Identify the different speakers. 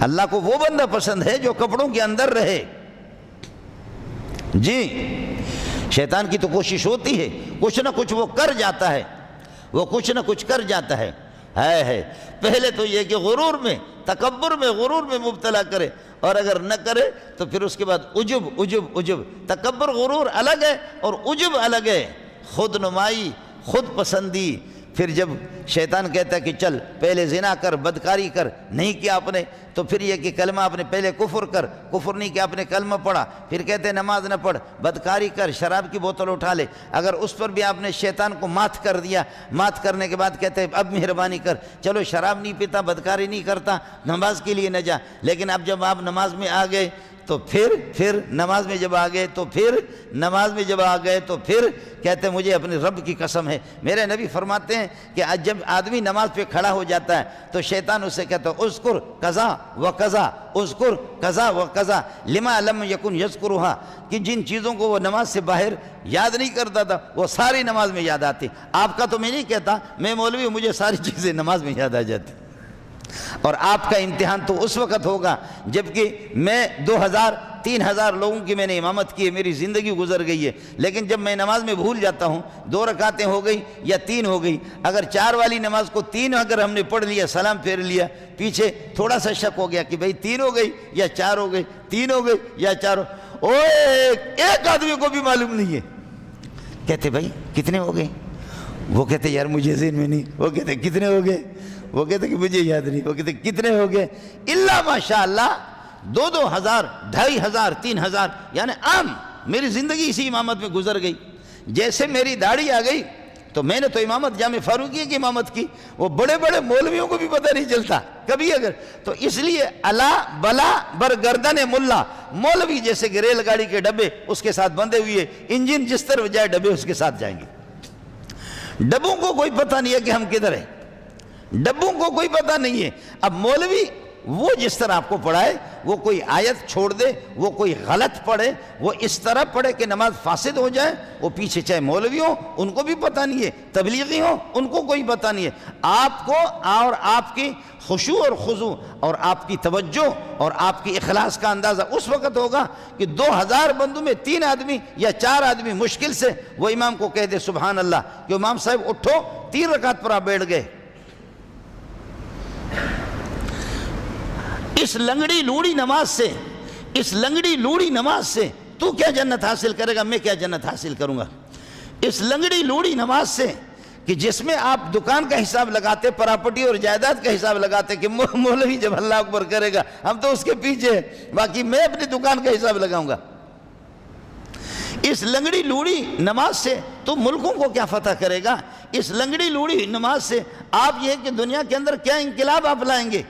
Speaker 1: اللہ کو وہ بندہ پسند ہے جو کپڑوں کے اندر رہے۔ جی شیطان کی تو کوشش ہوتی ہے، کچھ نہ کچھ وہ کر جاتا ہے، وہ کچھ نہ کچھ کر جاتا ہے۔ پہلے تو یہ کہ غرور میں، تکبر میں، غرور میں مبتلا کرے، اور اگر نہ کرے تو پھر اس کے بعد عجب۔ تکبر غرور الگ ہے اور عجب الگ ہے، خود نمائی، خود پسندی۔ پھر جب شیطان کہتا ہے کہ چل پہلے زنا کر، بدکاری کر، نہیں کیا آپ نے، تو پھر یہ کہ کلمہ آپ نے پہلے کفر کر، کفر نہیں کیا آپ نے کلمہ پڑھا، پھر کہتے ہیں نماز نہ پڑھ، بدکاری کر، شراب کی بوتل اٹھا لے، اگر اس پر بھی آپ نے شیطان کو مات کر دیا، مات کرنے کے بعد کہتے ہیں اب مہربانی کر، چلو شراب نہیں پیتا، بدکاری نہیں کرتا، نماز کے لیے نہ جا، لیکن اب جب آپ نماز میں آ گئے تو پھر نماز میں جب آ گئے تو پھر کہتے ہیں مجھے اپنے رب کی قسم ہے۔ میرے نبی فرماتے ہیں کہ جب آدمی نماز پہ کھڑا ہو جاتا ہے تو شیطان اسے کہتا ہے اذکر قضا و قضا، اذکر قضا و قضا لما لم یکن یذکرھا، کہ جن چیزوں کو وہ نماز سے باہر یاد نہیں کرتا تھا وہ ساری نماز میں یاد آتی۔ آپ کا تو میں نہیں کہتا، میں مولوی ہوں، مجھے ساری چیزیں نماز میں یاد آ جاتی، اور آپ کا امتحان تو اس وقت ہوگا جبکہ میں 2000-3000 لوگوں کی میں نے امامت کی ہے، میری زندگی گزر گئی ہے، لیکن جب میں نماز میں بھول جاتا ہوں، 2 رکعتیں ہو گئی یا 3 ہو گئی، اگر 4 والی نماز کو 3 اگر ہم نے پڑھ لیا، سلام پھیر لیا، پیچھے تھوڑا سا شک ہو گیا کہ بھئی 3 ہو گئی یا 4 ہو گئی، 3 ہو گئی یا 4 ہو، ایک آدمی کو بھی معلوم نہیں ہے، کہتے بھئی کتنے ہو گئے؟ وہ کہتے یار مجھے ذہن میں نہیں، وہ کہتے کتنے ہو گئے؟ وہ کہتے کہ مجھے یاد نہیں، وہ کہتے کتنے ہو گئے؟ اللہ ماشاءاللہ 2,000 2,500 3,000، یعنی عام میری زندگی اسی امامت میں گزر گئی۔ جیسے میری داڑھی آ گئی تو میں نے تو امامت جامع فاروقیہ کی امامت کی، وہ بڑے بڑے مولویوں کو بھی پتہ نہیں چلتا کبھی اگر، تو اس لیے الا بلا برگردن ملا، مولوی جیسے کہ ریل گاڑی کے ڈبے اس کے ساتھ بندھے ہوئے، انجن جس طرف جائے ڈبے اس کے ساتھ جائیں گے، ڈبوں کو کوئی پتہ نہیں ہے کہ ہم کدھر ہیں، ڈبوں کو کوئی پتہ نہیں ہے۔ اب مولوی وہ جس طرح آپ کو پڑھائے، وہ کوئی آیت چھوڑ دے، وہ کوئی غلط پڑھے، وہ اس طرح پڑھے کہ نماز فاسد ہو جائے، وہ پیچھے چاہے مولوی ہوں ان کو بھی پتہ نہیں ہے، تبلیغی ہوں ان کو کوئی پتہ نہیں ہے۔ آپ کو اور آپ کی خشوع اور خضوع اور آپ کی توجہ اور آپ کی اخلاص کا اندازہ اس وقت ہوگا کہ 2000 بندوں میں 3 آدمی یا 4 آدمی مشکل سے وہ امام کو کہہ دے سبحان اللہ کہ امام صاحب اٹھو، 3 رکعت پر آپ بیٹھ گئے۔ اس لنگڑی لوڑی نماز سے تو کیا جنت حاصل کرے گا، میں کیا جنت حاصل کروں گا؟ اس لنگڑی لوڑی نماز سے کہ جس میں آپ دکان کا حساب لگاتے، پراپرٹی اور جائیداد کا حساب لگاتے کہ مولوی جب اللہ اکبر کرے گا ہم تو اس کے پیچھے ہیں، باقی میں اپنی دکان کا حساب لگاؤں گا۔ اس لنگڑی لوڑی نماز سے تو ملکوں کو کیا فتح کرے گا؟ اس لنگڑی لوڑی نماز سے آپ یہ کہ دنیا کے اندر کیا انقلاب آپ لائیں گے؟